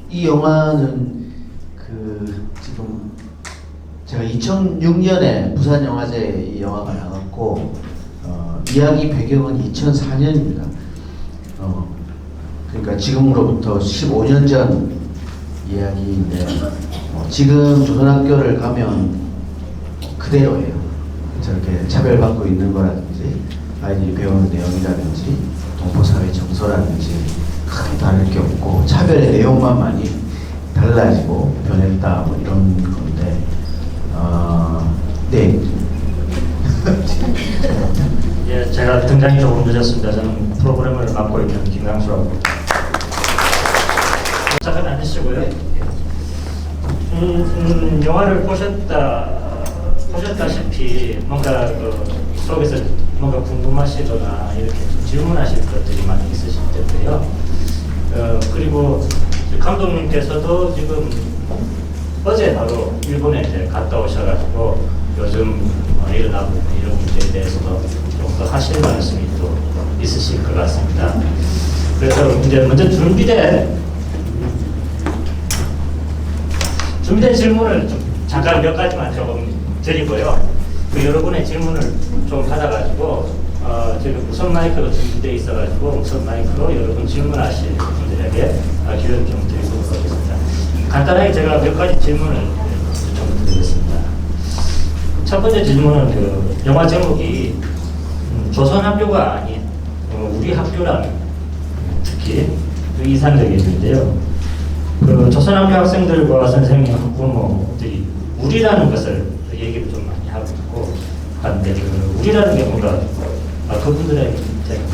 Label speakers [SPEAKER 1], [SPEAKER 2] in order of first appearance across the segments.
[SPEAKER 1] 이 영화는 지금 제가 2006년에 부산영화제 이 영화가 나왔고 이야기 배경은 2004년입니다. 그러니까 지금으로부터 15년 전 이야기인데 지금 조선학교를 가면 그대로예요. 저렇게 차별받고 있는 거라든지 아이들이 배우는 내용이라든지 동포사회 정서라든지 크게 다를 게 없고 차별의 내용만 많이 달라지고 변했다 뭐 이런 건데 네.
[SPEAKER 2] 예, 제가 등장이 조금 늦었습니다. 저는 프로그램을 맡고 있는 김강수라고. 잠깐 앉으시고요. 영화를 보셨다시피 뭔가 그 속에서 뭔가 궁금하시거나 이렇게 질문하실 것들이 많이 있으실 텐데요. 그리고 감독님께서도 지금 어제 바로 일본에 이제 갔다 오셔가지고 요즘 일어나고 있는 이런 문제에 대해서도 좀 더 하실 말씀이 또 있으실 것 같습니다. 그래서 이제 먼저 준비된 질문을 좀 잠깐 몇 가지만 조금 드리고요. 그 여러분의 질문을 좀 받아가지고 지금 무선 마이크가 준비되어 있어가지고 무선 마이크로 여러분 질문하실 분들에게 기회를 좀 드리도록 하겠습니다. 간단하게 제가 몇 가지 질문을 좀 드리겠습니다. 첫 번째 질문은 그 영화 제목이 조선 학교가 아닌 우리 학교라는 특히 이상적이었는데요. 그 조선 학교 학생들과 선생님, 학부모들이 우리라는 것을 얘기를 좀 많이 하고 있고 하는데 그 우리라는 게 뭔가 그분들의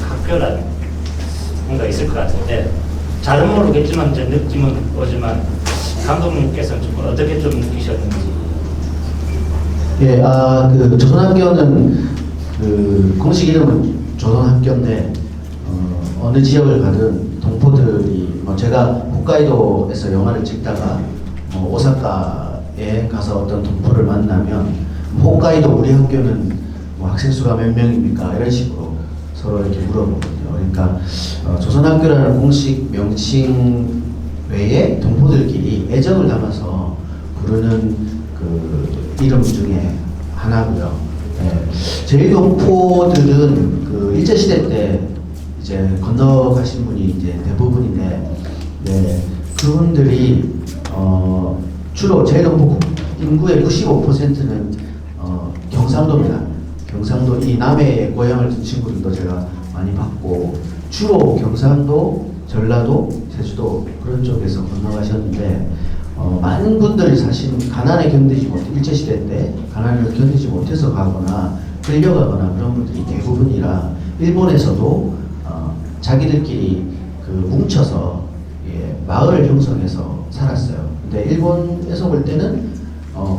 [SPEAKER 2] 학교라는 뭔가 있을 것 같은데 잘은 모르겠지만 이제 느낌은 오지만 감독님께서는 좀 어떻게 좀 느끼셨는지.
[SPEAKER 1] 예, 그 조선학교는 그 공식 이름은 조선학교인데 어느 지역을 가든 동포들이 제가 홋카이도에서 영화를 찍다가 오사카에 가서 어떤 동포를 만나면 홋카이도 우리 학교는 학생 수가 몇 명입니까? 이런 식으로 서로 이렇게 물어보거든요. 그러니까 조선학교라는 공식 명칭 외에 동포들끼리 애정을 담아서 부르는 그 이름 중에 하나고요. 네. 저희 동포들은 그 일제시대 때 이제 건너가신 분이 이제 대부분인데, 네, 그분들이 주로 저희 동포 인구의 95%는 경상도입니다. 경상도 이 남해에 고향을 둔 친구들도 제가 많이 봤고 주로 경상도, 전라도, 제주도 그런 쪽에서 건너가셨는데 많은 분들이 사실 가난에 견디지 못해 일제시대 때 가난을 견디지 못해서 가거나 끌려가거나 그런 분들이 대부분이라 일본에서도 자기들끼리 그 뭉쳐서 마을 형성해서 살았어요. 근데 일본에서 볼 때는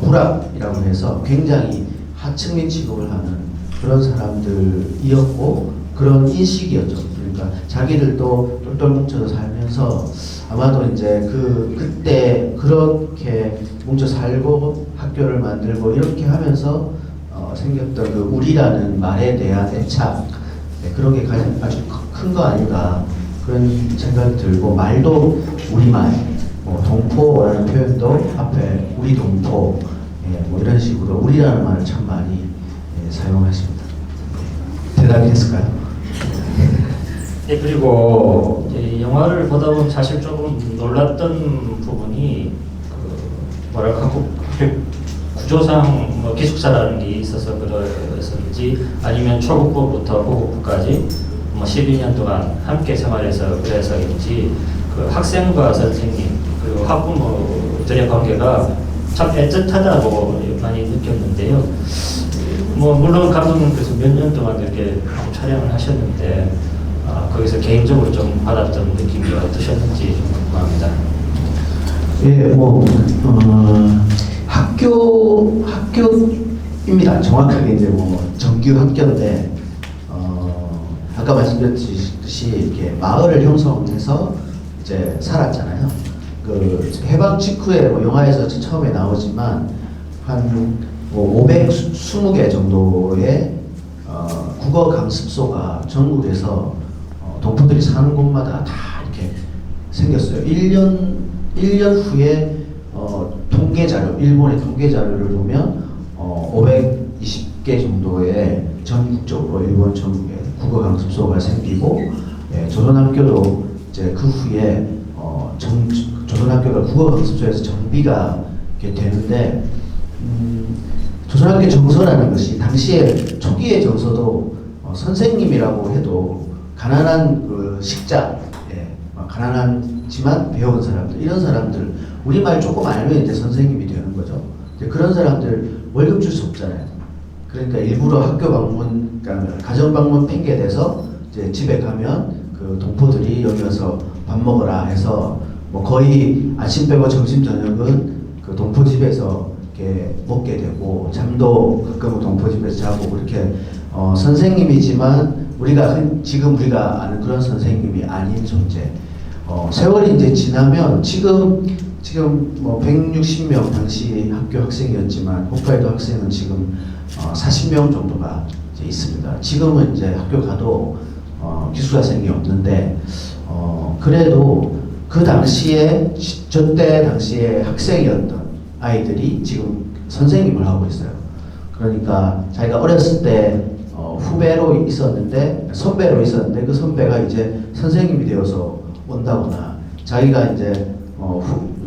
[SPEAKER 1] 부락이라고 해서 굉장히 하층민 취급을 하는 그런 사람들이었고 그런 인식이었죠. 그러니까 자기들도 똘똘 뭉쳐서 살면서 아마도 이제 그때 그렇게 뭉쳐 살고 학교를 만들고 이렇게 하면서 생겼던 그 우리라는 말에 대한 애착, 네, 그런 게 가장 아주 큰 거 아닌가 그런 생각이 들고 말도 우리말, 동포라는 표현도 앞에 우리 동포, 뭐 이런 식으로 우리라는 말을 참 많이 사용하십니다. 대답이 됐을까요?
[SPEAKER 2] 네, 그리고 영화를 보다 보면 사실 조금 놀랐던 부분이 뭐랄까 구조상 기숙사라는 게 있어서 그래서인지 아니면 초급부부터 고급부까지 12년 동안 함께 생활해서 그래서인지 그 학생과 선생님 그리고 학부모들의 관계가 참 애틋하다고 많이 느꼈는데요. 물론 감독님께서 몇 년 동안 이렇게 촬영을 하셨는데 거기서 개인적으로 좀 받았던 느낌이 어떠셨는지 좀 궁금합니다.
[SPEAKER 1] 예, 학교입니다. 정확하게 이제 정규 학교인데 아까 말씀드렸듯이 이렇게 마을을 형성해서 이제 살았잖아요. 그 해방 직후에 영화에서 처음에 나오지만 한 520개 정도의 국어 강습소가 전국에서 동포들이 사는 곳마다 다 이렇게 생겼어요. 1년 후에 통계 자료, 일본의 통계 자료를 보면 520개 정도의 전국적으로 일본 전국에 국어 강습소가 생기고, 예, 조선학교도 이제 그 후에 조선학교가 국어 강습소에서 정비가 이렇게 되는데, 조선학교 정서라는 것이 당시에 초기의 정서도 선생님이라고 해도 가난한 그 식자, 예, 가난하지만 배운 사람들, 이런 사람들, 우리말 조금 알면 이제 선생님이 되는 거죠. 그런 사람들 월급 줄 수 없잖아요. 그러니까 일부러 학교 방문, 그러니까 가정 방문 핑계 대서 이제 집에 가면 그 동포들이 여기 와서 밥 먹어라 해서 뭐 거의 아침 빼고 점심 저녁은 그 동포 집에서 이렇게 먹게 되고, 잠도 가끔은 동포 집에서 자고, 그렇게 선생님이지만 지금 우리가 아는 그런 선생님이 아닌 존재. 세월이 이제 지나면 지금 뭐 160명 당시 학교 학생이었지만 홋카이도 학생은 지금 40명 정도가 이제 있습니다. 지금은 이제 학교 가도 기숙사생이 없는데, 그래도 그 당시에 저때 당시에 학생이었던 아이들이 지금 선생님을 하고 있어요. 그러니까 자기가 어렸을 때 후배로 있었는데, 선배로 있었는데 그 선배가 이제 선생님이 되어서 온다거나, 자기가 이제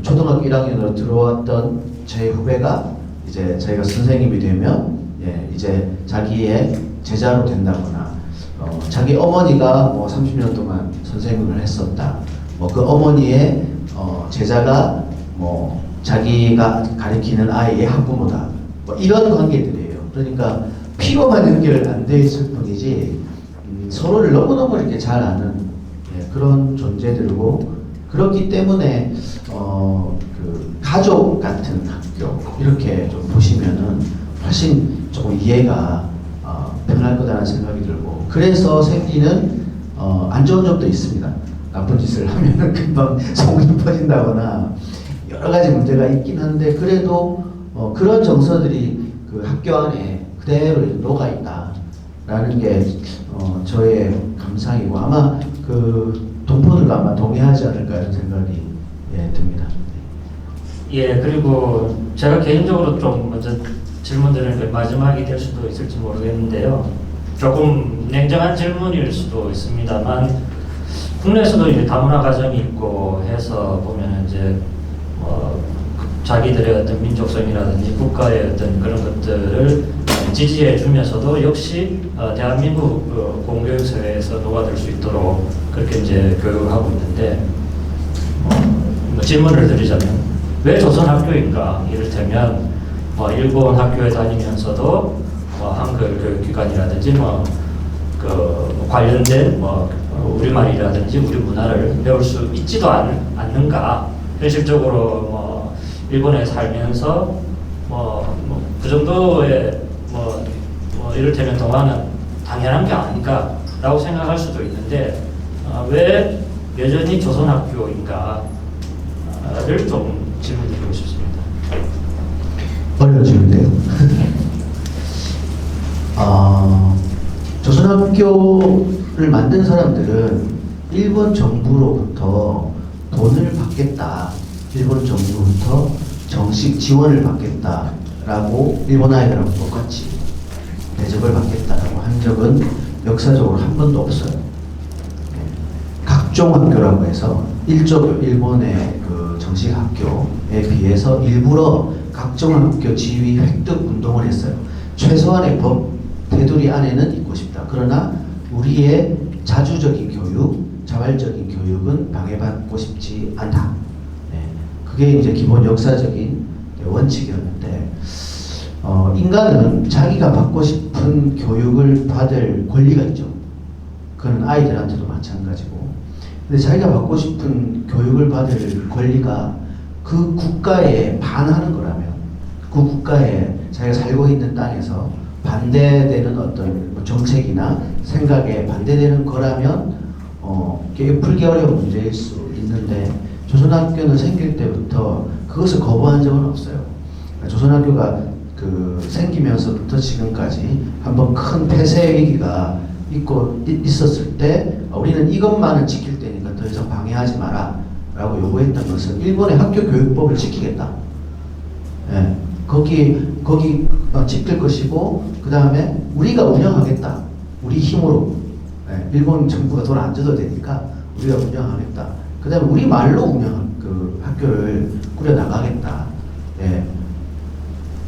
[SPEAKER 1] 초등학교 1학년으로 들어왔던 제 후배가 이제 자기가 선생님이 되면, 예, 이제 자기의 제자로 된다거나, 자기 어머니가 뭐 30년 동안 선생님을 했었다. 뭐 그 어머니의 제자가 뭐 자기가 가리키는 아이의 학부모다. 뭐 이런 관계들이에요. 그러니까 피로만 연결 안 돼 있을 뿐이지 서로를 너무너무 이렇게 잘 아는, 예, 그런 존재들이고, 그렇기 때문에 그 가족 같은 학교, 이렇게 좀 보시면은 훨씬 조금 이해가 편할 거다라는 생각이 들고, 그래서 생기는 안 좋은 점도 있습니다. 나쁜 짓을 하면은 금방 소문이 퍼진다거나 여러 가지 문제가 있긴 한데, 그래도 그런 정서들이 그 학교 안에 그대로 녹아 있다라는 게 저의 감상이고, 아마 그 동포들과 아마 동의하지 않을까 이런 생각이, 예, 듭니다.
[SPEAKER 2] 예, 그리고 제가 개인적으로 좀 먼저 질문드리는 게 마지막이 될 수도 있을지 모르겠는데요. 조금 냉정한 질문일 수도 있습니다만, 국내에서도 이제 다문화 가정이 있고 해서 보면 이제 자기들의 어떤 민족성이라든지 국가의 어떤 그런 것들을 지지해 주면서도 역시 대한민국 공교육 사회에서 녹아들 수 있도록 그렇게 이제 교육을 하고 있는데, 뭐 질문을 드리자면 왜 조선 학교인가? 이를테면 일본 학교에 다니면서도 한글 교육기관이라든지 그 관련된 우리말이라든지 우리 문화를 배울 수 있지도 않는가? 현실적으로 일본에 살면서 그 정도의 이를테면 동화는 당연한 게 아닌가라고 생각할 수도 있는데, 왜 여전히 조선학교인가를 좀 질문드리고 싶습니다.
[SPEAKER 1] 어려운 질문인데요. 조선학교를 만든 사람들은 일본 정부로부터 돈을 받겠다, 일본 정부로부터 정식 지원을 받겠다라고 일본 아이들하고 똑같이 대접을 받겠다라고 한 적은 역사적으로 한 번도 없어요. 각종학교라고 해서 일본의 그 정식 학교에 비해서 일부러 각종학교 지위 획득 운동을 했어요. 최소한의 법 테두리 안에는 있고 싶다. 그러나 우리의 자주적인 교육, 자발적인 교육은 방해받고 싶지 않다. 네. 그게 이제 기본 역사적인 원칙이었는데, 인간은 자기가 받고 싶은 교육을 받을 권리가 있죠. 그건 아이들한테도 마찬가지고. 근데 자기가 받고 싶은 교육을 받을 권리가 그 국가에 반하는 거라면, 그 국가에 자기가 살고 있는 땅에서 반대되는 어떤 정책이나 생각에 반대되는 거라면 이게 풀기 어려운 문제일 수 있는데, 조선학교는 생길 때부터 그것을 거부한 적은 없어요. 조선학교가 그 생기면서부터 지금까지 한번 큰 폐쇄 위기가 있었을 때 우리는 이것만은 지킬 테니까 더 이상 방해하지 마라 라고 요구했던 것은 일본의 학교 교육법을 지키겠다. 예, 거기 지킬 것이고, 그 다음에 우리가 운영하겠다. 우리 힘으로. 예, 일본 정부가 돈 안 줘도 되니까 우리가 운영하겠다. 그 다음에 우리 말로 그 학교를 꾸려나가겠다. 예.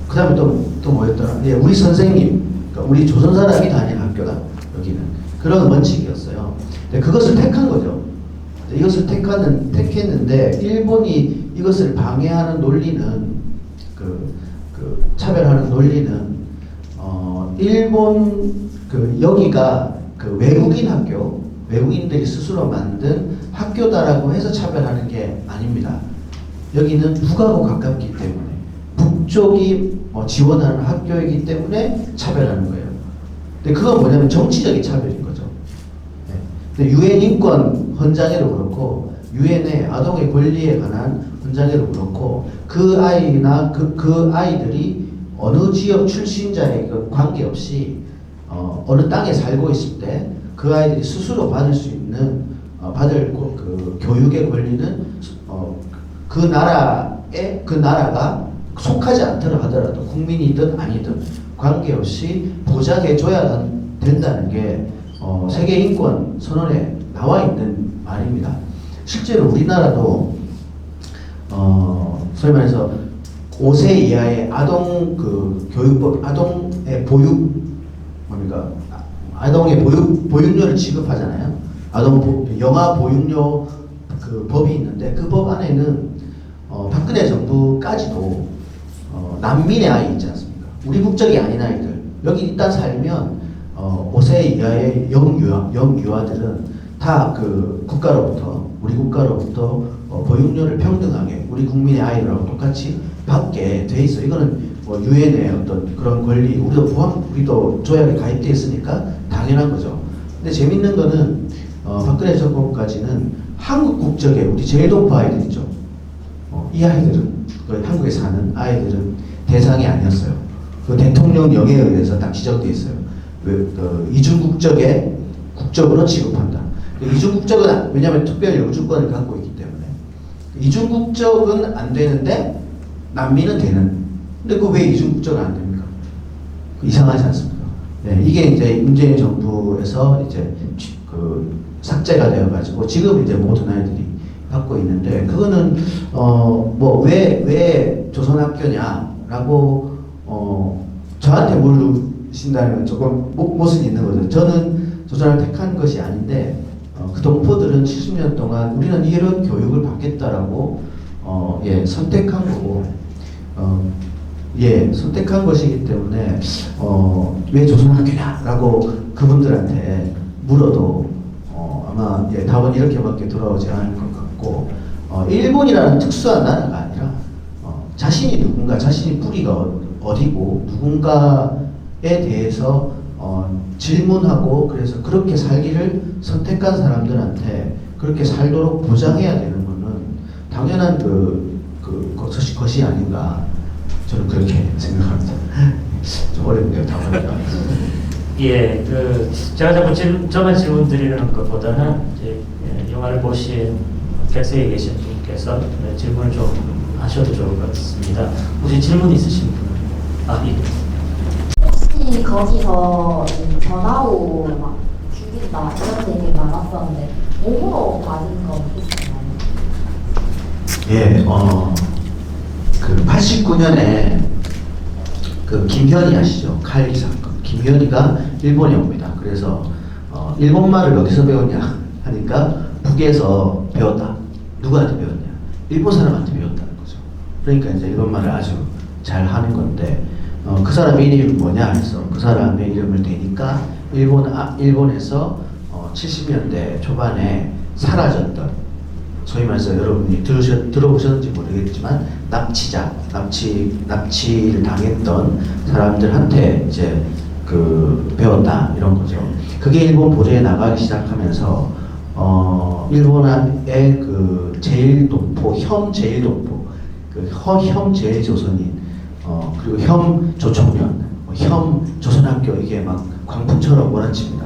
[SPEAKER 1] 그 다음에 또 뭐였더라? 예, 우리 선생님, 그러니까 우리 조선 사람이 다니는 학교다. 여기는. 그런 원칙이었어요. 근데 그것을 택한 거죠. 이것을 택했는데, 일본이 이것을 방해하는 논리는, 차별하는 논리는, 일본, 여기가 외국인 학교, 외국인들이 스스로 만든 학교다라고 해서 차별하는 게 아닙니다. 여기는 북하고 가깝기 때문에, 북쪽이 지원하는 학교이기 때문에 차별하는 거예요. 근데 그건 뭐냐면 정치적인 차별인 거죠. 네. 근데 유엔 인권 헌장에도 그렇고, 유엔의 아동의 권리에 관한 헌장에도 그렇고, 그 아이나 그 아이들이 어느 지역 출신자에 관계없이 어느 땅에 살고 있을 때 그 아이들이 스스로 받을 수 있는 받을 그 교육의 권리는 그 나라가 속하지 않더라 하더라도 국민이든 아니든 관계없이 보장해줘야 된다는 게 세계 인권 선언에 나와 있는 말입니다. 실제로 우리나라도 소위 말해서 5세 이하의 아동 교육법, 아동의 보육료를 지급하잖아요. 영아 보육료 법이 있는데, 그 법 안에는 박근혜 정부까지도 난민의 아이 있지 않습니까? 우리 국적이 아닌 아이들, 여기 일단 살면 5세 이하의 영유아들은 다 우리 국가로부터 보육료를 평등하게 우리 국민의 아이들하고 똑같이 받게 돼 있어. 이거는 유엔의 어떤 그런 권리, 우리도 조약에 가입돼 있으니까 당연한 거죠. 근데 재밌는 거는 박근혜 정권까지는 한국 국적의 우리 제일 높은 아이들 있죠. 이 아이들은 한국에 사는 아이들은 대상이 아니었어요. 그 대통령령에 의해서 딱 지정돼 있어요. 이중 국적으로 취급한다. 이중 국적은 왜냐하면 특별 영주권을 갖고 있기 때문에 이중 국적은 안 되는데 난민은 되는. 근데 왜 이중 국적은 안 됩니까? 이상하지 않습니까? 네, 이게 이제 문재인 정부에서 이제 삭제가 되어가지고 지금 이제 모든 아이들이 받고 있는데, 그거는 왜 조선학교냐라고 저한테 물으신다면 조금 못은 있는 거죠. 저는 조선을 택한 것이 아닌데 그 동포들은 70년 동안 우리는 이런 교육을 받겠다라고 선택한 거고, 선택한 것이기 때문에 왜 조선학교냐라고 그분들한테 물어도 아마 답은 이렇게밖에 돌아오지 않을 것 같고, 일본이라는 특수한 나라가 아니라 자신이 뿌리가 어디고 누군가에 대해서 질문하고, 그래서 그렇게 살기를 선택한 사람들한테 그렇게 살도록 보장해야 되는 것은 당연한 것이 아닌가, 저는 그렇게 생각합니다. 좀 어렵네요, 답하기가.
[SPEAKER 2] 예, 제가 자꾸 저만 질문 드리는 것보다는 이제 영화를 보신 객석에 계신 분께서 질문을 좀 하셔도 좋을 것 같습니다. 혹시 질문 있으신 분? 예.
[SPEAKER 3] 혹시 거기서 전화로 막 죽인다 이런 얘기 많았었는데 몸으로 맞은 건 있었나요?
[SPEAKER 1] 예, 89년에 김현희 아시죠? 칼리 사건. 김현희가 일본에 옵니다. 그래서 일본말을 어디서 배웠냐 하니까 북에서 배웠다. 누구한테 배웠냐? 일본 사람한테 배웠다는 거죠. 그러니까 이제 일본말을 아주 잘 하는 건데, 그 사람의 이름이 뭐냐 해서 그 사람의 이름을 대니까 일본에서 70년대 초반에 사라졌던, 소위 말해서 여러분이 들어보셨는지 모르겠지만 납치를 당했던 사람들한테 이제 배웠다 이런 거죠. 그게 일본 보도에 나가기 시작하면서 일본의 제일 동포, 현 제일 동포, 현 제일 조선인, 그리고 현 조총련, 현 조선학교, 이게 막 광풍처럼 몰아칩니다.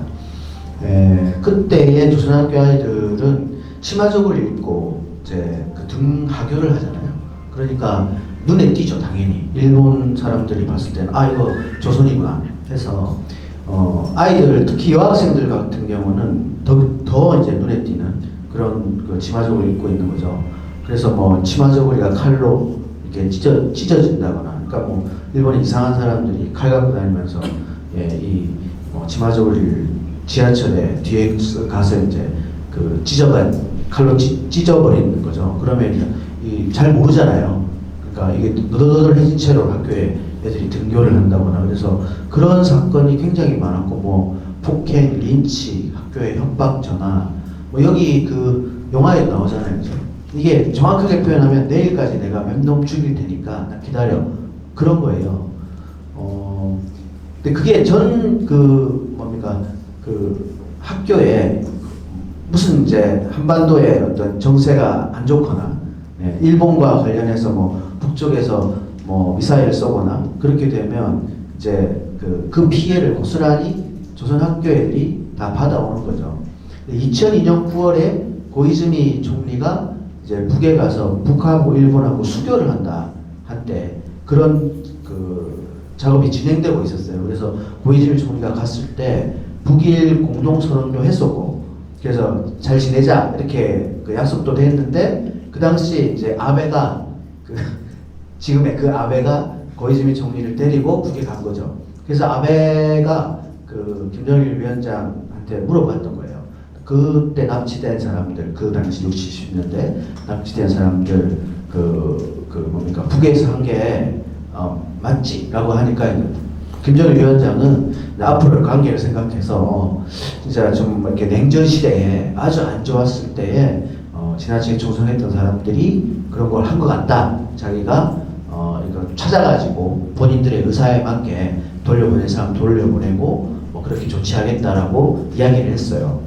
[SPEAKER 1] 그때의 조선학교 아이들은 치마족을 입고 이제 그 등하교를 하잖아요. 그러니까 눈에 띄죠, 당연히. 일본 사람들이 봤을 때는 아 이거 조선이구나 해서 아이들 특히 여학생들 같은 경우는 더 이제 눈에 띄는 그런 그 치마저고리 입고 있는 거죠. 그래서 뭐 치마저고리가 칼로 이렇게 찢어진다거나, 그러니까 뭐 일본의 이상한 사람들이 칼 갖고 다니면서 이 치마저고리를 지하철에 뒤에 가서 이제 그 칼로 찢어버리는 거죠. 그러면 잘 모르잖아요. 그러니까 이게 너덜너덜해진 채로 학교에 애들이 등교를 한다거나, 그래서 그런 사건이 굉장히 많았고, 뭐 폭행, 린치, 학교에 협박 전화, 뭐 여기 그 영화에 나오잖아요. 그죠? 이게 정확하게 표현하면 내일까지 내가 몇 놈 죽일 테니까 나 기다려, 그런 거예요. 근데 그게 그 학교에 무슨 이제 한반도의 어떤 정세가 안 좋거나, 일본과 관련해서 뭐 북쪽에서 뭐 미사일 쏘거나 그렇게 되면 이제 그 피해를 고스란히 조선 학교 애들이 다 받아오는 거죠. 2002년 9월에 고이즈미 총리가 이제 북에 가서 북하고 일본하고 수교를 한때 그런 그 작업이 진행되고 있었어요. 그래서 고이즈미 총리가 갔을 때 북일 공동 서론도 했었고, 그래서 잘 지내자 이렇게 그 약속도 됐는데, 그 당시 이제 아베가 지금의 그 아베가 고이즈미 총리를 데리고 북에 간 거죠. 그래서 아베가 그 김정일 위원장한테 물어봤던 거예요. 그때 납치된 사람들, 그 당시 60, 70년대 납치된 사람들 북에서 한 게 맞지? 라고 하니까 김정일 위원장은 앞으로의 관계를 생각해서 진짜 좀 이렇게 냉전 시대에 아주 안 좋았을 때에 지나치게 조성했던 사람들이 그런 걸 한 것 같다. 자기가 이거 찾아가지고 본인들의 의사에 맞게 돌려보낼 사람 돌려보내고 뭐 그렇게 조치하겠다라고 이야기를 했어요.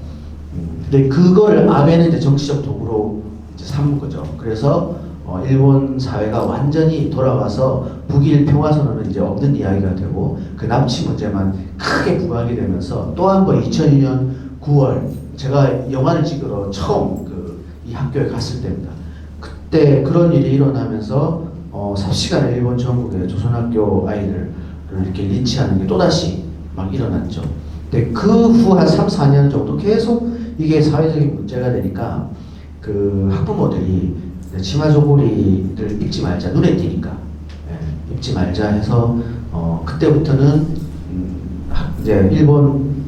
[SPEAKER 1] 근데 그거를 아베는 이제 정치적 도구로 이제 삼은 거죠. 그래서 일본 사회가 완전히 돌아와서 북일 평화선언은 이제 없는 이야기가 되고, 그 납치 문제만 크게 부각이 되면서 또 한 번 2002년 9월 제가 영화를 찍으러 처음 이 학교에 갔을 때입니다. 그때 그런 일이 일어나면서 삽시간에 일본 전국의 조선학교 아이들을 이렇게 린치하는 게 또다시 막 일어났죠. 근데 그 후 한 3, 4년 정도 계속 이게 사회적인 문제가 되니까 그 학부모들이 치마저고리를 입지 말자, 눈에 띄니까 입지 말자 해서 그때부터는 이제 일본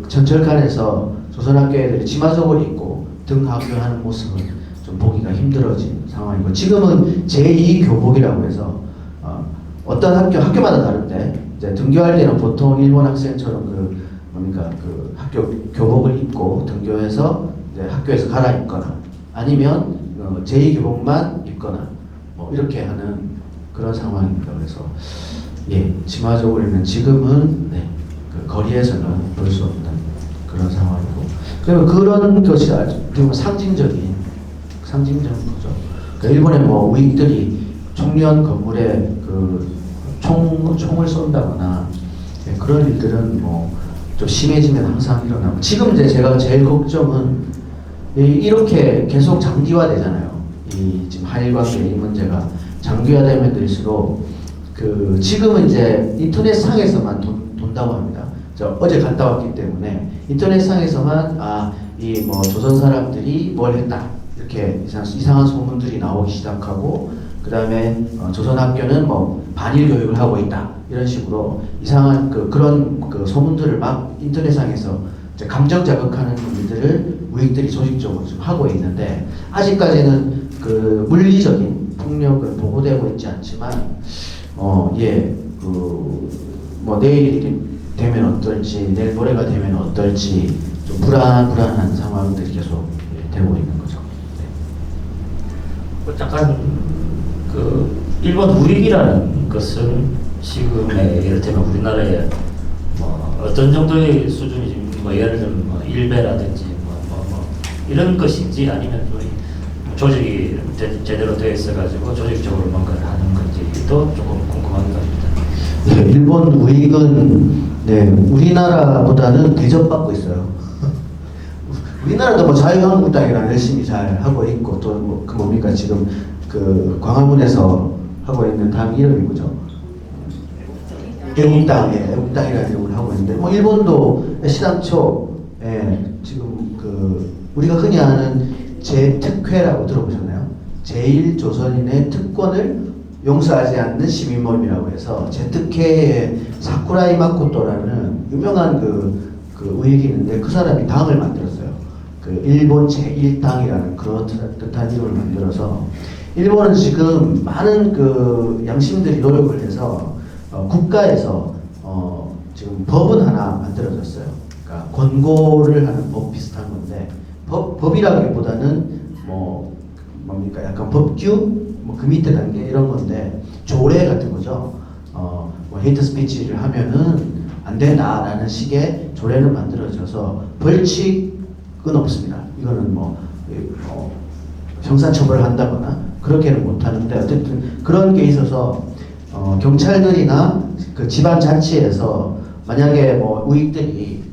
[SPEAKER 1] 전철관에서 조선학교 애들이 치마저고리 입고 등하교하는 모습을 좀 보기가 힘들어진 상황이고, 지금은 제2교복이라고 해서 어떤 학교마다 다른데 이제 등교할 때는 보통 일본 학생처럼 그 학교 교복을 입고 등교해서 이제 학교에서 갈아입거나 아니면 제2교복만 입거나 뭐 이렇게 하는 그런 상황입니다. 그래서 치마저고리는 지금은 그 거리에서는 볼 수 없는 그런 상황이고, 그리고 그런 것이 아주 상징적인 거죠. 그러니까 일본의 뭐 우익들이 총련 건물에 총을 쏜다거나 그런 일들은 뭐 좀 심해지면 항상 일어나고, 지금 이제 제가 제일 걱정은 이렇게 계속 장기화되잖아요. 지금 한일 관계 이 문제가 장기화되면 될수록 지금은 이제 인터넷 상에서만 돈다고 합니다. 저 어제 갔다 왔기 때문에 인터넷 상에서만 이 뭐 조선 사람들이 뭘 했다 이렇게 이상한 소문들이 나오기 시작하고, 그 다음에 조선 학교는 뭐 반일 교육을 하고 있다 이런 식으로 이상한 그런 소문들을 막 인터넷상에서 감정 자극하는 일들을 우익들이 조직적으로 좀 하고 있는데, 아직까지는 그 물리적인 폭력은 보고되고 있지 않지만 뭐 내일이 되면 어떨지, 내일 모레가 되면 어떨지 좀 불안한 상황들이 계속 되고 있는 거죠.
[SPEAKER 2] 잠깐 일본 우익이라는 것은 지금의 예를 들면 우리나라의 뭐 어떤 정도의 수준이지, 뭐 예를 들면 뭐 일베라든지 뭐 이런 것인지, 아니면 조직이 제대로 되어 있어가지고 조직적으로 뭔가를 하는 건지도 조금 궁금하기도 합니다.
[SPEAKER 1] 일본 우익은 우리나라보다는 대접받고 있어요. 우리나라도 뭐 자유한국당이랑 열심히 잘 하고 있고 또 뭐 그 뭡니까 지금 그 광화문에서 하고 있는 당 이름이 뭐죠? 애국당, 예, 애국당이라는 이름을 하고 있는데 뭐 일본도 시당초 지금 그 우리가 흔히 아는 제특회라고 들어보셨나요? 제1조선인의 특권을 용서하지 않는 시민모임이라고 해서 제특회의 사쿠라이 마코토라는 유명한 그 우익이 있는데 그 사람이 당을 만들었어요. 그 일본 제1당이라는 그런 듯한 이름을 만들어서 일본은 지금 많은 그 양심들이 노력을 해서 국가에서 지금 법은 하나 만들어졌어요. 그러니까 권고를 하는 법 비슷한 건데 법이라기보다는 뭡니까 약간 법규 뭐 그 밑에 단계 이런 건데 조례 같은 거죠. 뭐 헤이트 스피치를 하면은 안 된다라는 식의 조례는 만들어져서 벌칙은 없습니다. 이거는 형사처벌을 한다거나 그렇게는 못 하는데 어쨌든 그런 게 있어서 경찰들이나 그 지방자치에서 만약에 뭐 우익들이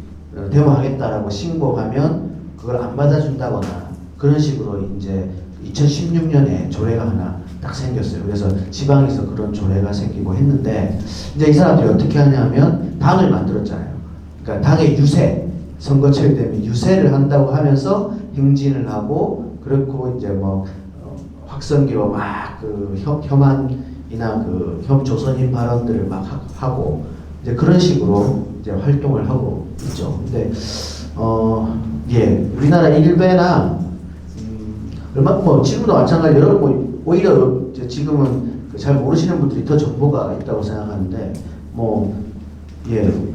[SPEAKER 1] 데모하겠다라고 신고하면 그걸 안 받아준다거나 그런 식으로 이제 2016년에 조례가 하나 딱 생겼어요. 그래서 지방에서 그런 조례가 생기고 했는데 이제 이 사람들이 어떻게 하냐면 당을 만들었잖아요. 그러니까 당의 유세, 선거철 되면 유세를 한다고 하면서 행진을 하고 그렇고 이제 확성기로 막 그 혐한이나 그 혐조선인 발언들을 막 하고 이제 그런 식으로 이제 활동을 하고 있죠. 근데 우리나라 일베나 지금도 마찬가지 여러분 오히려 지금은 잘 모르시는 분들이 더 정보가 있다고 생각하는데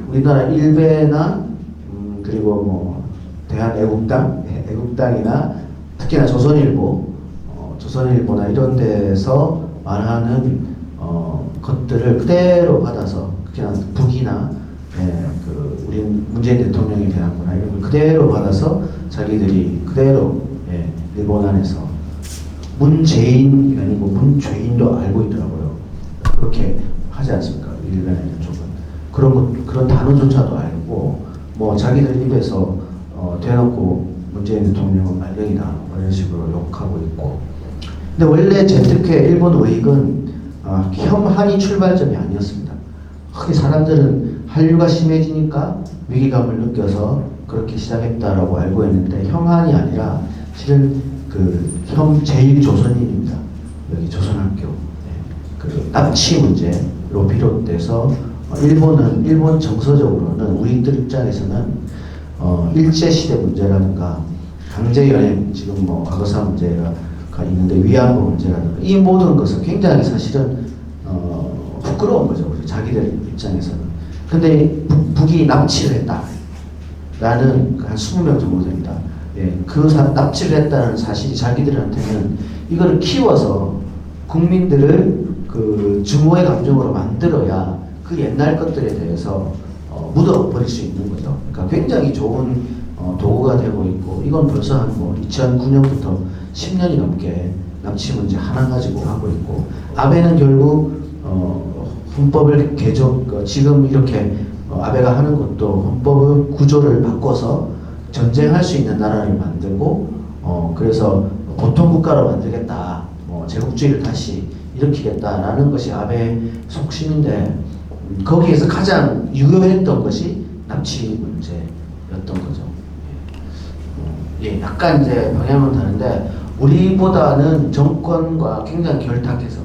[SPEAKER 1] 우리나라 일베나 그리고 대한애국당, 애국당이나 특히나 조선일보나 이런 데서 말하는 것들을 그대로 받아서 특히나 북이나 우리 문재인 대통령에 대한 거나 이런 걸 그대로 받아서 자기들이 그대로 일본 안에서 문재인이 아니고 문죄인도 알고 있더라고요. 그렇게 하지 않습니까? 일본의 쪽은 그런 단어조차도 알고 자기들 입에서 대놓고 문재인 대통령은 말령이다 이런 식으로 욕하고 있고. 근데 원래 제특회 일본 우익은 혐한이 출발점이 아니었습니다. 사람들은 한류가 심해지니까 위기감을 느껴서 그렇게 시작했다라고 알고 있는데 혐한이 아니라 실은 제1조선인입니다. 여기 조선학교 그 납치 문제로 비롯돼서 일본 정서적으로는 우리들 입장에서는 일제시대 문제라든가 강제연행 지금 과거사 문제가 있는데 위안부 문제라든가 이 모든 것은 굉장히 사실은 부끄러운 거죠. 자기들 입장에서는. 근데 북이 납치를 했다라는 한 20명 정도 됩니다. 납치를 했다는 사실이 자기들한테는 이거를 키워서 국민들을 그 증오의 감정으로 만들어야 그 옛날 것들에 대해서 묻어버릴 수 있는 거죠. 그러니까 굉장히 좋은 도구가 되고 있고 이건 벌써 한 2009년부터 10년이 넘게 납치 문제 하나 가지고 하고 있고 아베는 결국 헌법을 지금 이렇게 아베가 하는 것도 헌법의 구조를 바꿔서 전쟁할 수 있는 나라를 만들고 그래서 보통국가로 만들겠다 제국주의를 다시 일으키겠다라는 것이 아베의 속심인데 거기에서 가장 유효했던 것이 납치 문제였던 거죠. 약간 이제 방향은 다른데 우리보다는 정권과 굉장히 결탁해서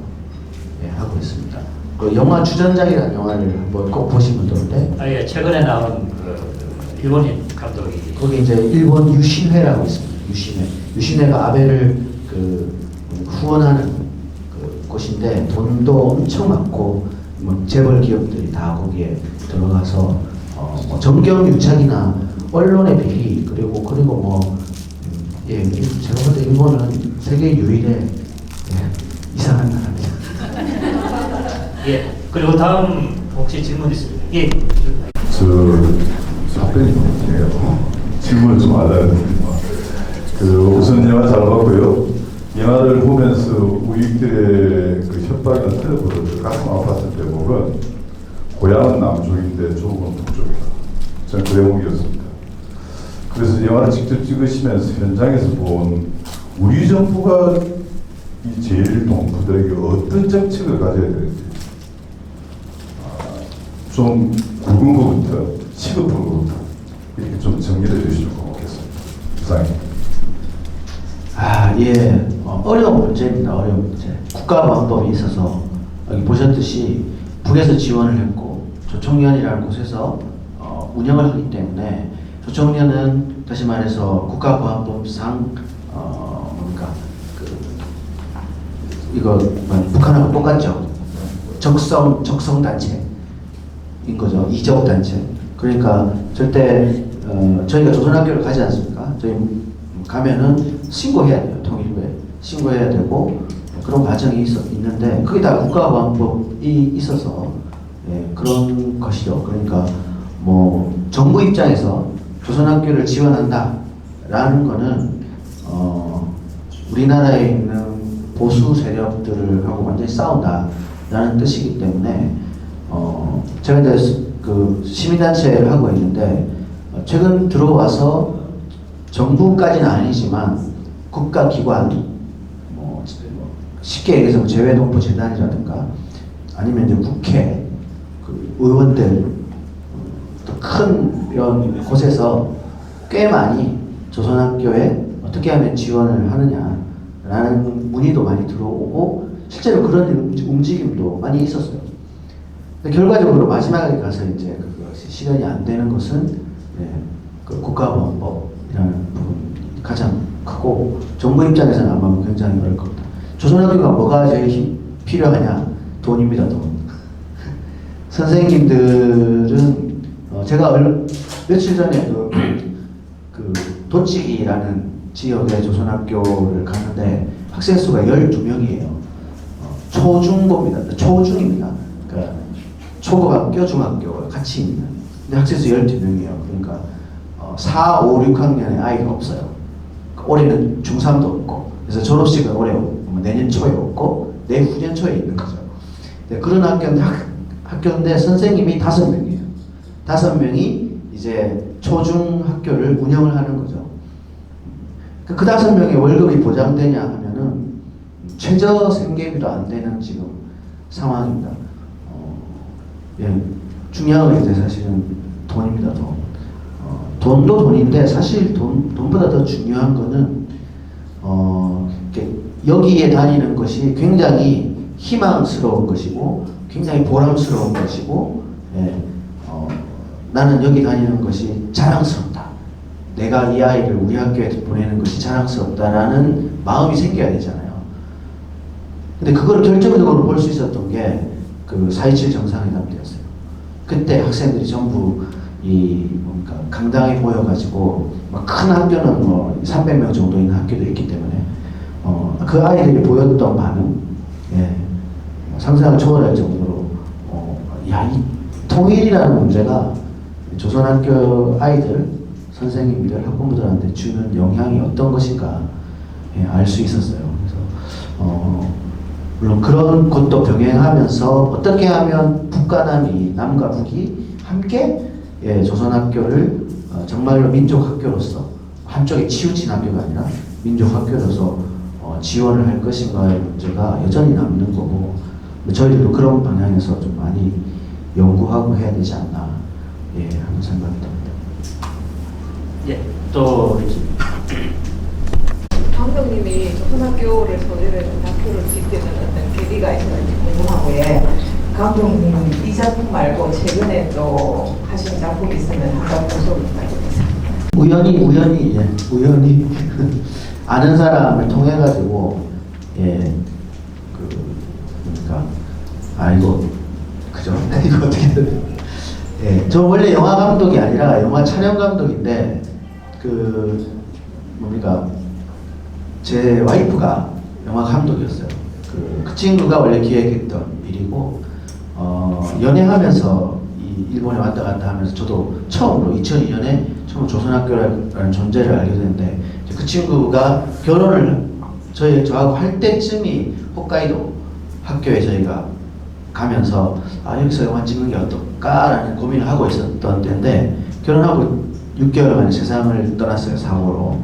[SPEAKER 1] 하고 있습니다. 그 영화 주전자기라는 영화를 한번 꼭 보시면 좋은데
[SPEAKER 2] 최근에 나온 그 일본인 감독이
[SPEAKER 1] 거기 이제 일본 유신회라고 있습니다. 유신회가 아베를 후원하는 곳인데 돈도 엄청 많고 재벌 기업들이 다 거기에 들어가서 정경유착이나 언론의 비리 그리고 제가 볼 때 일본은 세계 유일의 이상한 나라입니다.
[SPEAKER 2] 그리고 다음 혹시 질문 있습니까?
[SPEAKER 4] 답변이 없네요. 질문을 좀 알아야 됩니다. 우선 영화 잘 봤고요. 영화를 보면서 우익들의 협박이나 테러보다 가슴 아팠던 대목은 고향은 남쪽인데 조국은 북쪽이다. 저는 그 대목이었습니다. 그래서 영화를 직접 찍으시면서 현장에서 본 우리 정부가 이 제일 동포들에게 어떤 정책을 가져야 되는지 좀 굵은 것부터 시급한 것부터 이렇게 좀 정리해 주시면 고맙겠습니다. 부장님.
[SPEAKER 1] 예. 어려운 문제입니다. 어려운 문제. 국가보안법이 있어서 여기 보셨듯이 북에서 지원을 했고 조총련이라는 곳에서 운영을 하기 때문에 조총련은 다시 말해서 국가보안법상 뭡니까 이거 북한하고 똑같죠. 적성 단체인 거죠. 이적 단체. 그러니까 절대 저희가 조선학교를 가지 않습니까? 저희 가면은 신고해야 돼요. 통일부에 신고해야 되고 그런 과정이 있는데 그게 다 국가보안법이 있어서 그런 것이죠. 그러니까 뭐 정부 입장에서 조선학교를 지원한다라는 거는 우리나라에 있는 보수 세력들하고 완전히 싸운다라는 뜻이기 때문에 제가 이제 그 시민단체를 하고 있는데 최근 들어와서 정부까지는 아니지만 국가기관 뭐 쉽게 얘기해서 뭐 재외동포재단이라든가 아니면 이제 국회 그 의원들 또 큰 이런 곳에서 꽤 많이 조선학교에 어떻게 하면 지원을 하느냐라는 문의도 많이 들어오고 실제로 그런 움직임도 많이 있었어요. 근데 결과적으로 마지막에 가서 이제 그것이 실현이 안 되는 것은 그 국가보안법이라는 부분이 가장 크고 정부 입장에서는 아마 굉장히 어려울 겁니다. 조선학교가 뭐가 제일 필요하냐? 돈입니다. 돈. 선생님들은 제가 며칠 전에 그 도치기라는 지역의 조선학교를 갔는데 학생 수가 12명이에요. 초중고입니다. 초중입니다. 그러니까 초고학교, 중학교 같이 있는. 근데 학생 수 12명이에요. 그러니까 4, 5, 6학년에 아이가 없어요. 올해는 중3도 없고 그래서 졸업식은 올해 내년 초에 없고 내후년 초에 있는 거죠. 그런 학교인데 선생님이 5명이에요. 5명이 이제 초중학교를 운영을 하는 거죠. 그 5명의 월급이 보장되냐 하면은 최저 생계비도 안 되는 지금 상황입니다. 중요한 건 이제 사실은 돈입니다. 돈도 돈인데 사실 돈보다 더 중요한 거는 여기에 다니는 것이 굉장히 희망스러운 것이고 굉장히 보람스러운 것이고 나는 여기 다니는 것이 자랑스럽다. 내가 이 아이를 우리 학교에 보내는 것이 자랑스럽다라는 마음이 생겨야 되잖아요. 근데 그걸 결정적으로 볼 수 있었던 게 그 4.27 정상회담 때였어요. 그때 학생들이 전부 강당에 모여가지고 큰 학교는 뭐 300명 정도 있는 학교도 있기 때문에 그 아이들이 보였던 반응, 상상을 초월할 정도로 이 통일이라는 문제가 조선학교 아이들, 선생님들, 학부모들한테 주는 영향이 어떤 것인가 알 수 있었어요. 그래서 물론 그런 것도 병행하면서 어떻게 하면 북과 남이, 남과 북이 함께 조선학교를 정말로 민족학교로서 한쪽에 치우친 학교가 아니라 민족학교로서 지원을 할 것인가의 문제가 여전히 남는 거고 저희들도 그런 방향에서 좀 많이 연구하고 해야 되지 않나 하는 생각이 듭니다.
[SPEAKER 2] 또
[SPEAKER 5] 강병님이 조선학교를 소재로 해서 다큐를 찍게 된 어떤 계기가 있었는지 궁금하고요. 강병님 이 작품 말고 최근에 또 하신 작품이 있으면 한 작품 소개 부탁드립니다.
[SPEAKER 1] 우연히 아는 사람을 통해 가지고 이거 그죠? 이거 어떻게 저 원래 영화 감독이 아니라 영화 촬영 감독인데 제 와이프가 영화 감독이었어요. 그 친구가 원래 기획했던 일이고 연애하면서 일본에 왔다 갔다 하면서 저도 처음으로 2002년에 처음 조선학교라는 존재를 알게 됐는데 그 친구가 결혼을 저하고 할 때쯤이 홋카이도 학교에 저희가 가면서 여기서 영화 찍는 게 어떨까라는 고민을 하고 있었던 때인데 결혼하고 6개월 만에 세상을 떠났어요, 사고로.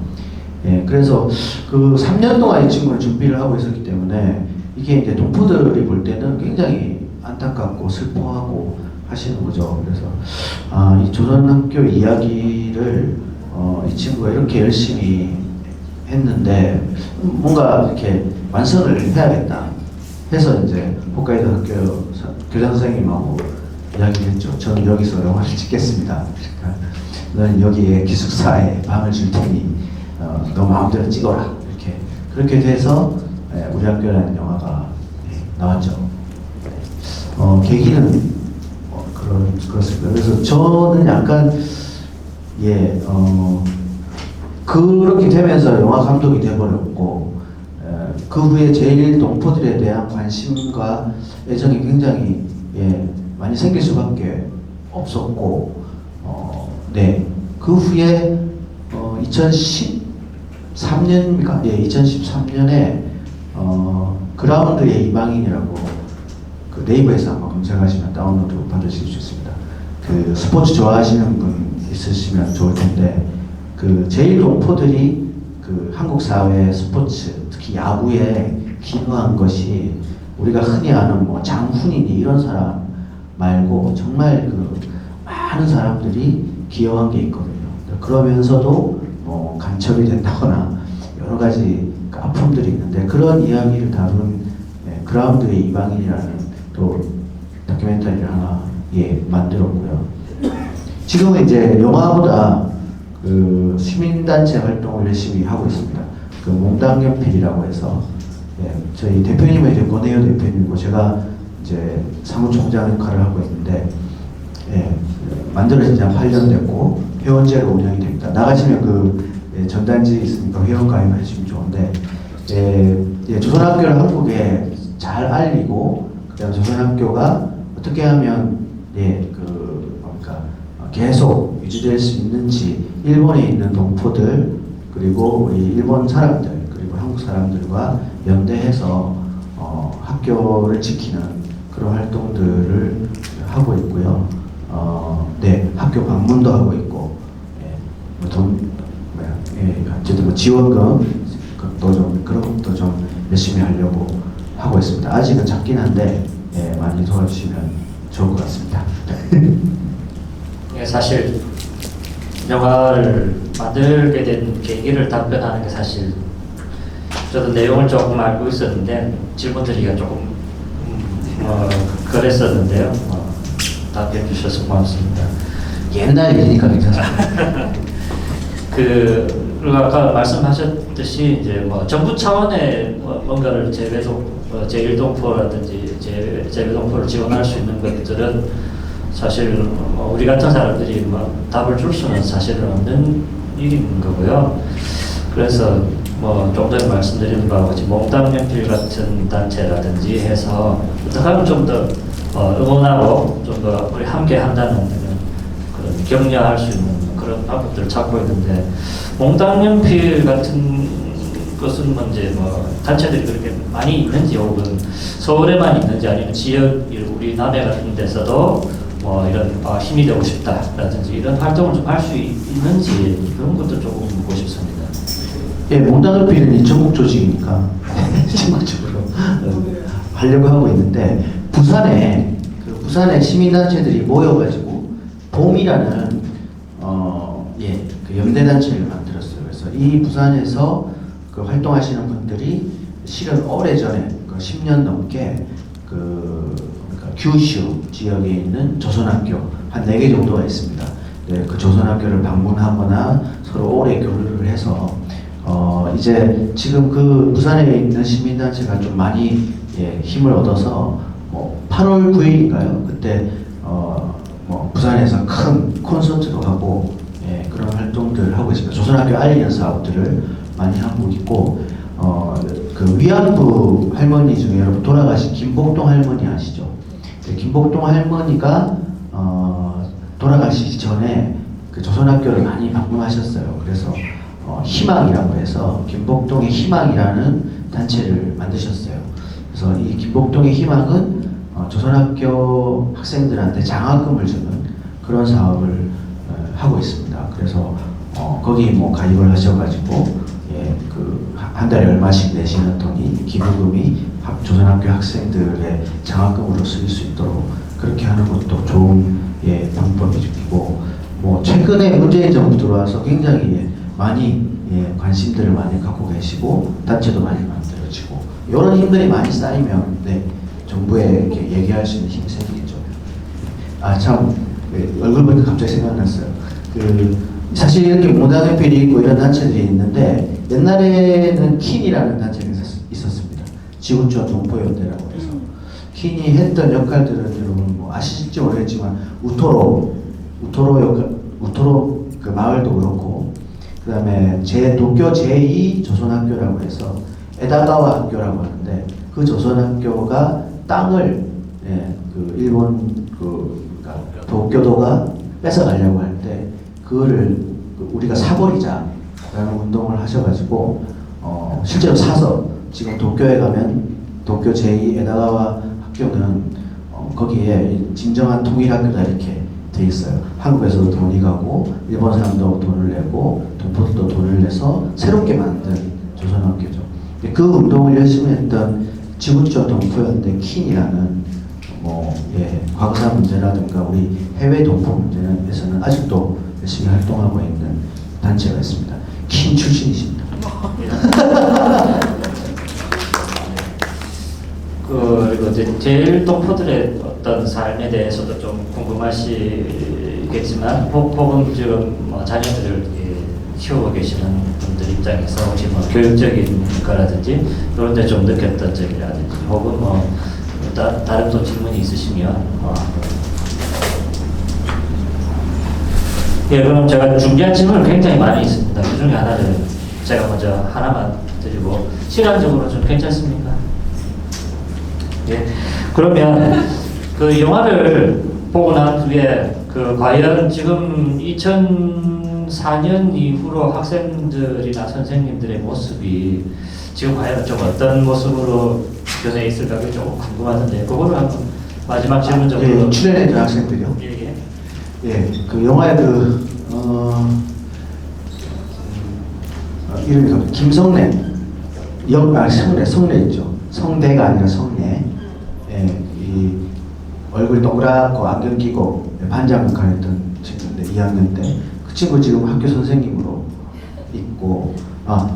[SPEAKER 1] 예, 그래서 그 3년 동안 이 친구는 준비를 하고 있었기 때문에 이게 이제 동포들이 볼 때는 굉장히 안타깝고 슬퍼하고 하시는 거죠. 그래서 이 조선학교 이야기를 이 친구가 이렇게 열심히 했는데 뭔가 이렇게 완성을 해야겠다 해서 이제 홋카이도 학교 교장 선생님하고 이야기를 했죠. 저는 여기서 영화를 찍겠습니다. 그러니까 너는 여기에 기숙사에 방을 줄 테니 너 마음대로 찍어라. 이렇게 그렇게 돼서 우리 학교라는 영화가 나왔죠. 계기는 그렇습니다. 그래서 저는 약간 그렇게 되면서 영화 감독이 돼버렸고 그 후에 제일 동포들에 대한 관심과 애정이 굉장히 많이 생길 수밖에 없었고 그 후에 2013년입니까? 2013년에 그라운드의 이방인이라고 그 네이버에서 한번 검색하시면 다운로드 받으실 수 있습니다. 그 스포츠 좋아하시는 분 있으시면 좋을 텐데 그 제일 동포들이 그 한국 사회 스포츠 특히 야구에 기여한 것이 우리가 흔히 아는 뭐 장훈이니 이런 사람 말고 정말 그 많은 사람들이 기여한 게 있거든요. 그러면서도 뭐 간첩이 된다거나 여러 가지 그 아픔들이 있는데 그런 이야기를 다룬 그라운드의 이방인이라는 또 다큐멘터리를 하나 만들었고요. 지금은 이제 영화보다 그 시민단체 활동을 열심히 하고 있습니다. 그 몽땅연필이라고 해서 저희 대표님은 이제 권혜요 대표님이고 제가 이제 사무총장 역할을 하고 있는데 만들어진 지 한 8년 됐고 회원제로 운영이 됩니다. 나가시면 그 전단지 있으니까 회원 가입하시면 좋은데 조선학교를 한국에 잘 알리고 그다음 조선학교가 어떻게 하면 계속 유지될 수 있는지 일본에 있는 동포들 그리고 우리 일본 사람들 그리고 한국 사람들과 연대해서 학교를 지키는 그런 활동들을 하고 있고요. 학교 방문도 하고 있고 어쨌든 뭐 지원금 그런 것도 좀 열심히 하려고 하고 있습니다. 아직은 작긴 한데 많이 도와주시면 좋을 것 같습니다.
[SPEAKER 2] 사실 영화를 만들게 된 계기를 답변하는 게 사실 저도 내용을 조금 알고 있었는데 질문 드리기가 조금 그랬었는데요. 답변 주셔서 고맙습니다.
[SPEAKER 1] 옛날 일이니까 괜찮습니다.
[SPEAKER 2] 아까 말씀하셨듯이 이제 뭐 정부 차원의 뭔가를 제1동포라든지 재외동포를 지원할 수 있는 것들은 사실 우리 같은 사람들이 답을 줄 수는 사실은 없는 일인 거고요. 그래서 좀 전에 말씀드린 바와 같이 몽땅연필 같은 단체라든지 해서 어떻게 하면 좀 더 응원하고 좀 더 우리 함께 한다는 그런 격려할 수 있는 그런 방법들을 찾고 있는데 몽땅연필 같은 것은 이제 단체들이 그렇게 많이 있는지 혹은 서울에만 있는지 아니면 지역 우리 남해 같은 데서도 이런 힘이 되고 싶다라든지 이런 활동을 좀 할 수 있는지 그런 것도 조금 묻고 싶습니다.
[SPEAKER 1] 몽땅연필은 전국 조직이니까 전국적으로 하려고 하고 있는데 부산에 시민단체들이 모여가지고 봄이라는 그 연대단체를 만들었어요. 그래서 이 부산에서 그 활동하시는 분들이 실은 오래전에 10년 넘게 규슈 지역에 있는 조선학교 한 4개 정도가 있습니다. 그 조선학교를 방문하거나 서로 오래 교류를 해서 이제 지금 그 부산에 있는 시민단체가 좀 많이 힘을 얻어서 8월 9일인가요? 그때 부산에서 큰 콘서트도 하고 그런 활동들을 하고 있습니다. 조선학교 알리는 사업들을 많이 하고 있고 그 위안부 할머니 중에 여러분 돌아가신 김복동 할머니 아시죠? 김복동 할머니가 돌아가시기 전에 그 조선학교를 많이 방문하셨어요. 그래서 희망이라고 해서 김복동의 희망이라는 단체를 만드셨어요. 그래서 이 김복동의 희망은 조선학교 학생들한테 장학금을 주는 그런 사업을 하고 있습니다. 그래서 거기 뭐 가입을 하셔가지고 예, 그 한 달에 얼마씩 내시는 돈이 기부금이 조선학교 학생들의 장학금으로 쓰일 수 있도록 그렇게 하는 것도 좋은 예, 방법이고 뭐 최근에 문재인 정부 들어와서 굉장히 예, 많이 예, 관심들을 많이 갖고 계시고 단체도 많이 만들어지고 이런 힘들이 많이 쌓이면 네, 정부에 이렇게 얘기할 수 있는 힘이 생기죠. 아 참 얼굴 보니까 갑자기 생각났어요. 사실 이렇게 모단회필이 있고 이런 단체들이 있는데 옛날에는 킨이라는 단체가 있었습니다. 지구촌 동포연대라고 해서 킨이 했던 역할들은 여러분 뭐 아실지 모르겠지만 우토로 그 마을도 그렇고 그 다음에 도쿄 제2 조선학교라고 해서 에다가와 학교라고 하는데 그 조선학교가 땅을 예, 그 일본 그러니까 도쿄도가 뺏어가려고 할 때 그거를 우리가 사버리자라는 운동을 하셔가지고 실제로 사서 지금 도쿄에 가면 도쿄 제2 에다가와 학교는 거기에 진정한 통일학교다 이렇게 돼 있어요. 한국에서도 돈이 가고 일본 사람도 돈을 내고 동포들도 돈을 내서 새롭게 만든 조선학교죠. 그 운동을 열심히 했던 지구촌 동포연대 킨이라는 예, 과거사 문제라든가 우리 해외 동포 문제에서는 아직도 열심히 활동하고 있는 단체가 있습니다. 킨 출신이십니다.
[SPEAKER 2] 그리고 이제 제일 동포들의 어떤 삶에 대해서도 좀 궁금하시겠지만 혹은 지금 뭐 자녀들을 키우고 계시는 분들 입장에서 혹시 뭐 교육적인 거라든지 그런 데 좀 느꼈던 점이라든지 혹은 뭐 다른 또 질문이 있으시면 예, 그럼 제가 준비한 질문을 굉장히 많이 있습니다. 그 중에 하나를 제가 먼저 하나만 드리고 시간적으로 좀 괜찮습니까? 예. 그러면 그 영화를 보고 난 후에 그 과연 지금 2004년 이후로 학생들이나 선생님들의 모습이 지금 과연 좀 어떤 모습으로 변해 있을까 그게 조금 궁금하던데 그거를 한번 마지막 질문적으로
[SPEAKER 1] 예, 출연했던 학생들이요.
[SPEAKER 2] 예.
[SPEAKER 1] 예, 그 영화의 이름이 김성래 성래 있죠. 성대가 아니라 성래. 예, 이 얼굴 동그랗고 안경 끼고 반장 역할했던 친구인데 2학년 때 그 친구 지금 학교 선생님으로 있고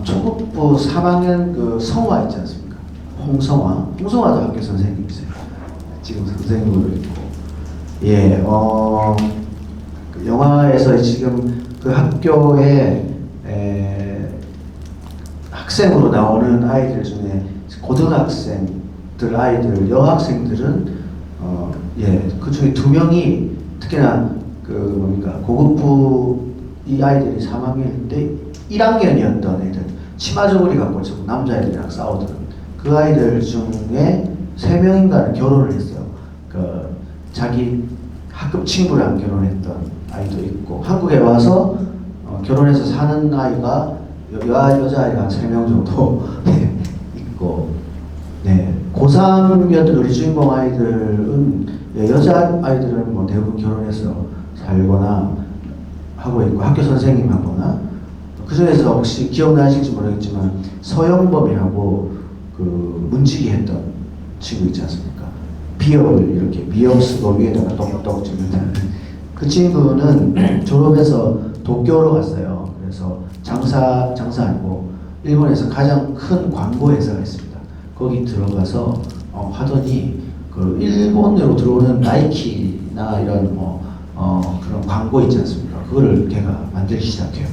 [SPEAKER 1] 초급부 3학년 그 성화 있지 않습니까? 홍성화도 학교 선생님이세요. 지금 선생님으로 있고 예, 그 영화에서 지금 그 학교에 학생으로 나오는 아이들 중에 고등학생들 아이들 여학생들은 예, 그 중에 2명이 특히나 그 뭡니까 고급부 이 아이들이 3학년 때 1학년이었던 애들 치마 저고리 갖고 지금 남자애들이랑 싸우던 그 아이들 중에 3명인가는 결혼을 했어요. 그 자기 학급 친구랑 결혼했던 아이도 있고 한국에 와서 결혼해서 사는 아이가 여자아이가 한 3명 정도 있고 네, 고3이었던 우리 주인공 아이들은 여자아이들은 뭐 대부분 결혼해서 살거나 하고 있고 학교 선생님 하거나 그 중에서 혹시 기억나실지 모르겠지만 서영범이라고 그 문지기 했던 친구 있지 않습니까? 비염을 이렇게 비염 쓰고 위에다가 똑똑 찍는 그 친구는 졸업해서 도쿄로 갔어요. 그래서 장사 아니고 일본에서 가장 큰 광고 회사가 있습니다. 거기 들어가서 하더니 그 일본으로 들어오는 나이키나 이런 그런 광고 있지 않습니까? 그거를 걔가 만들기 시작해요.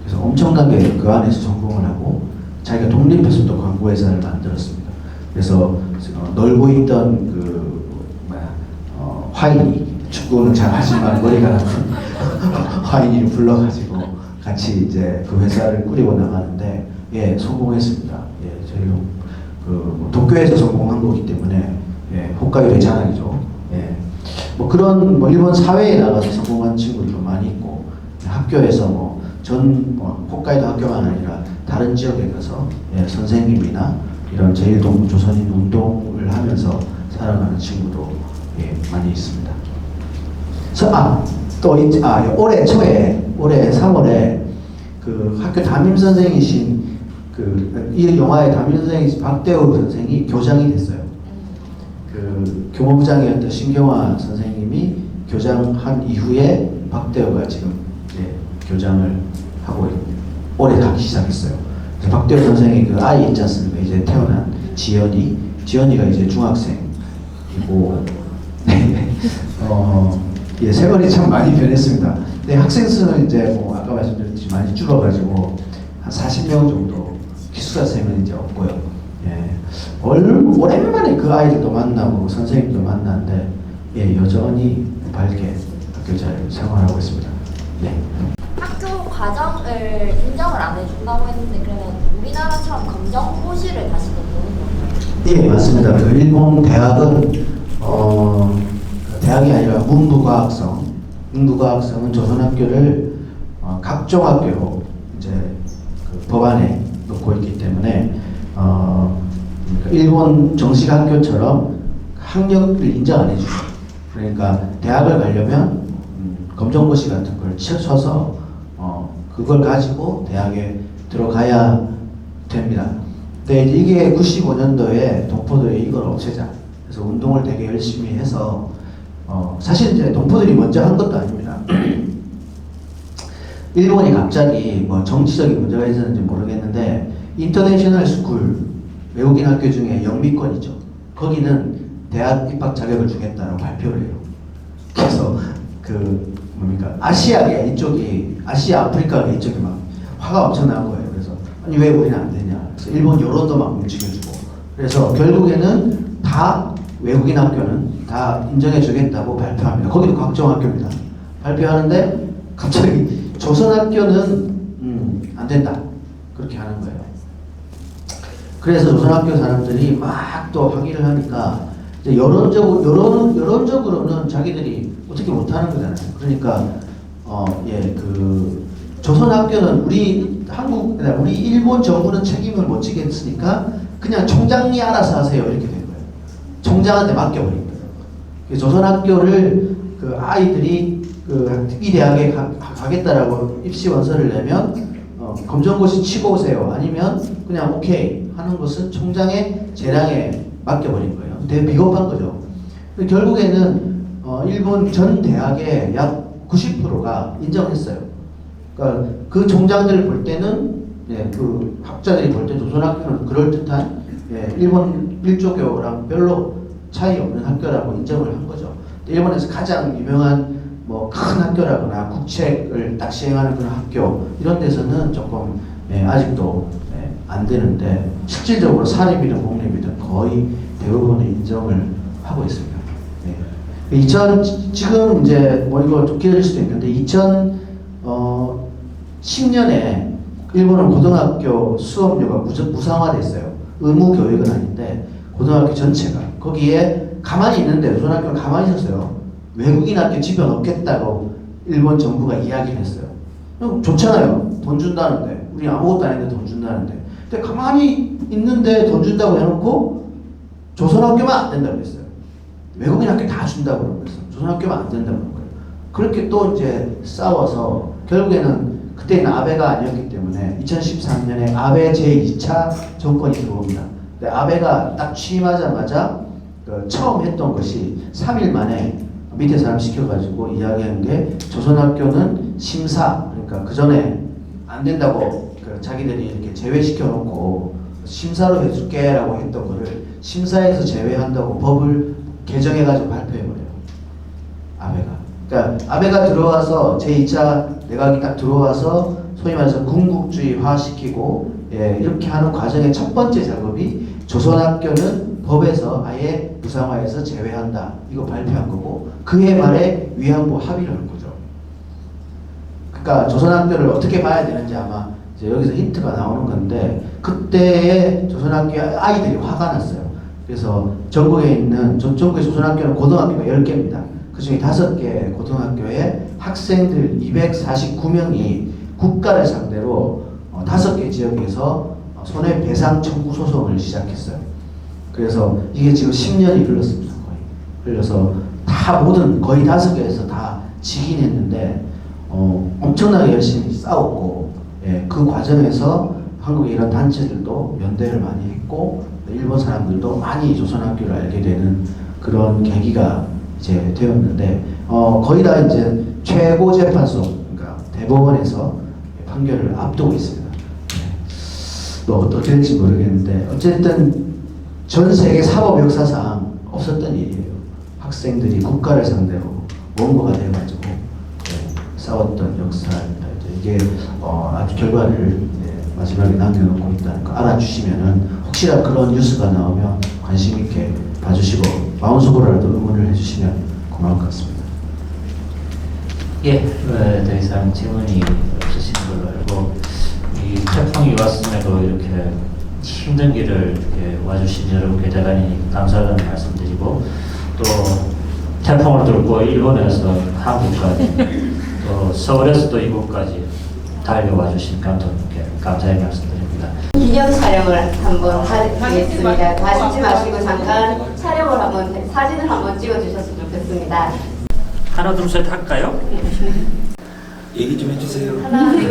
[SPEAKER 1] 그래서 엄청나게 그 안에서 성공을 하고 자기가 독립해서 또 광고 회사를 만들었습니다. 그래서 놀고 있던 그 화인이 축구는 잘하지만 머리가 나쁜 화인이를 불러가지고 같이 이제 그 회사를 꾸리고 나가는데 예 성공했습니다. 예 저희도 그 도쿄에서 성공한 거기 때문에 예 홋카이도의 자랑이죠. 예 뭐 그런 뭐 일본 사회에 나가서 성공한 친구들도 많이 있고 학교에서 홋카이도 학교만 아니라 다른 지역에 가서 예, 선생님이나 이런 제1동 조선인 운동을 하면서 살아가는 친구도 예, 많이 있습니다. 또 이제 올해 초에 올해 3월에 그 학교 담임 선생이신 이 영화의 담임 선생이신 박대우 선생이 교장이 됐어요. 그 교무부장이었던 신경화 선생님이 교장한 이후에 박대우가 지금 이제 교장을 하고 올해 하기 시작했어요. 그래서 박대우 선생이 그 아이 있지 않습니까? 이제 태어난 지연이가 이제 중학생이고, 네. 예, 세월이 참 많이 변했습니다. 네, 학생 수는 이제 뭐 아까 말씀드렸듯이 많이 줄어가지고 한 40명 정도 기숙사생은 이제 없고요. 예, 오랜만에 그 아이들도 만나고 선생님도 만났는데, 예, 여전히 밝게 학교 잘 생활하고 있습니다. 네.
[SPEAKER 3] 학교 과정을 인정을 안 해준다고 했는데 그러면 우리나라처럼 검정고시를 다시 또 보는 건가요?
[SPEAKER 1] 예, 맞습니다. 그 일본 대학은 대학이 아니라 문부과학성은 조선학교를 각종 학교로 이제 그 법안에 넣고 있기 때문에 일본 정식 학교처럼 학력을 인정 안 해주죠. 그러니까 대학을 가려면 검정고시 같은 걸 쳐서 그걸 가지고 대학에 들어가야 됩니다. 근데 이게 95년도에 동포들이 이걸 없애자. 그래서 운동을 되게 열심히 해서 사실 이제 동포들이 먼저 한 것도 아닙니다. 일본이 갑자기 뭐 정치적인 문제가 있었는지 모르겠는데 인터내셔널 스쿨 외국인 학교 중에 영미권이죠. 거기는 대학 입학 자격을 주겠다고 발표를 해요. 그래서 그 뭡니까 아시아계 이쪽이 아시아 아프리카계 이쪽이 막 화가 엄청난 거예요. 그래서 아니 왜 우리는 안 되냐. 그래서 일본 여론도 막 움직여주고 그래서 결국에는 다 외국인 학교는 다 인정해 주겠다고 발표합니다. 거기도 각종 학교입니다. 발표하는데 갑자기 조선 학교는 안 된다. 그렇게 하는 거예요. 그래서 조선 학교 사람들이 막 또 항의를 하니까 이제 여론적으로는 자기들이 어떻게 못하는 거잖아요. 그러니까 그 조선 학교는 우리 일본 정부는 책임을 못 지겠으니까 그냥 총장이 알아서 하세요 이렇게 된 거예요. 총장한테 맡겨버린 거예요. 조선 학교를 그 아이들이 이 대학에 가겠다라고 입시 원서를 내면 검정고시 치고 오세요. 아니면 그냥 오케이 하는 것은 총장의 재량에 맡겨버린 거예요. 되게 비겁한 거죠. 결국에는 일본 전 대학의 약 90%가 인정했어요. 그러니까 그 총장들을 볼 때는 그 학자들이 볼 때 조선학교는 그럴듯한 일본 일조교랑 별로 차이 없는 학교라고 인정을 한 거죠. 일본에서 가장 유명한 뭐 큰 학교라거나 국책을 딱 시행하는 그런 학교 이런 데서는 조금 아직도 안 되는데 실질적으로 사립이든 공립이든 거의 대부분의 인정을 하고 있습니다. 지금 이제 뭐 이거 좀 길어질 수도 있는데 2010년에 일본은 고등학교 수업료가 무상화됐어요. 의무 교육은 아닌데 고등학교 전체가 거기에 가만히 있는데 조선학교는 가만히 있었어요. 외국인 학교 집어넣겠다고 일본 정부가 이야기를 했어요. 좋잖아요. 돈 준다는데 우리 아무것도 아닌데 돈 준다는데 근데 가만히 있는데 돈 준다고 해놓고 조선학교만 안 된다고 했어요. 외국인 학교 다 준다고 그러고 그랬어요. 조선학교만 안 된다고 그런 거예요. 그렇게 또 이제 싸워서 결국에는 그때는 아베가 아니었기 때문에 2013년에 아베 제2차 정권이 들어옵니다. 근데 아베가 딱 취임하자마자 처음 했던 것이 3일 만에 밑에 사람 시켜가지고 이야기한 게 조선학교는 심사, 그러니까 그 전에 안 된다고 자기들이 이렇게 제외시켜 놓고 심사로 해줄게 라고 했던 거를 심사에서 제외한다고 법을 개정해가지고 발표해버려요. 아베가. 그러니까 아베가 들어와서 제2차 내각이 딱 들어와서 소위 말해서 군국주의화 시키고 이렇게 하는 과정의 첫 번째 작업이 조선학교는 법에서 아예 무상화해서 제외한다. 이거 발표한 거고 그해 말에 위안부 합의를 한 거죠. 그러니까 조선학교를 어떻게 봐야 되는지 아마 이제 여기서 힌트가 나오는 건데 그때의 조선학교 아이들이 화가 났어요. 그래서 전국에 있는 전국의 조선학교는 고등학교가 10개입니다. 그 중에 5개 고등학교에 학생들 249명이 국가를 상대로 5개 지역에서 손해배상 청구 소송을 시작했어요. 그래서 이게 지금 10년이 흘렀습니다. 거의. 흘러서 다 거의 5개에서 다 지긴 했는데 엄청나게 열심히 싸웠고 예, 그 과정에서 한국의 이런 단체들도 연대를 많이 했고 일본 사람들도 많이 조선학교를 알게 되는 그런 계기가 이제 되었는데 거의 다 이제 최고 재판소 그러니까 대법원에서 판결을 앞두고 있습니다. 뭐 어떻게 될지 모르겠는데 어쨌든 전 세계 사법 역사상 없었던 일이에요. 학생들이 국가를 상대로 원고가 돼가지고 싸웠던 역사입니다. 이게 아주 결과를 마지막에 남겨놓고 있다는 거 알아주시면은 혹시나 그런 뉴스가 나오면 관심 있게 봐주시고 마음속으로라도 응원을 해주시면 고마울 것 같습니다.
[SPEAKER 2] 예, 더 이상 질문이 없으신 걸로 알고 이 태풍이 왔음에도 이렇게 힘든 길을 이렇게 와주신 여러분께 대단히 감사하다는 말씀드리고 또 태풍을 뚫고 일본에서 한국까지 또 서울에서도 이곳까지 달려와 주신 감독님께 감사의 말씀드립니다.
[SPEAKER 6] 기념 촬영을 한번 하겠습니다. 가시지 마시고 잠깐 촬영을 한번 사진을 한번 찍어주셨으면 좋겠습니다.
[SPEAKER 2] 하나 둘 셋 할까요?
[SPEAKER 7] 얘기 좀 해주세요.
[SPEAKER 6] 하나 둘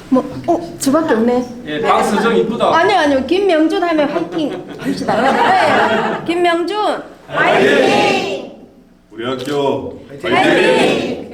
[SPEAKER 8] 뭐, 저밖에 없네.
[SPEAKER 7] 예, 방수정 이쁘다.
[SPEAKER 8] 아니요. 김명준 하면 화이팅 합시다. 네. 김명준 화이팅!
[SPEAKER 4] 우리 학교
[SPEAKER 8] 화이팅!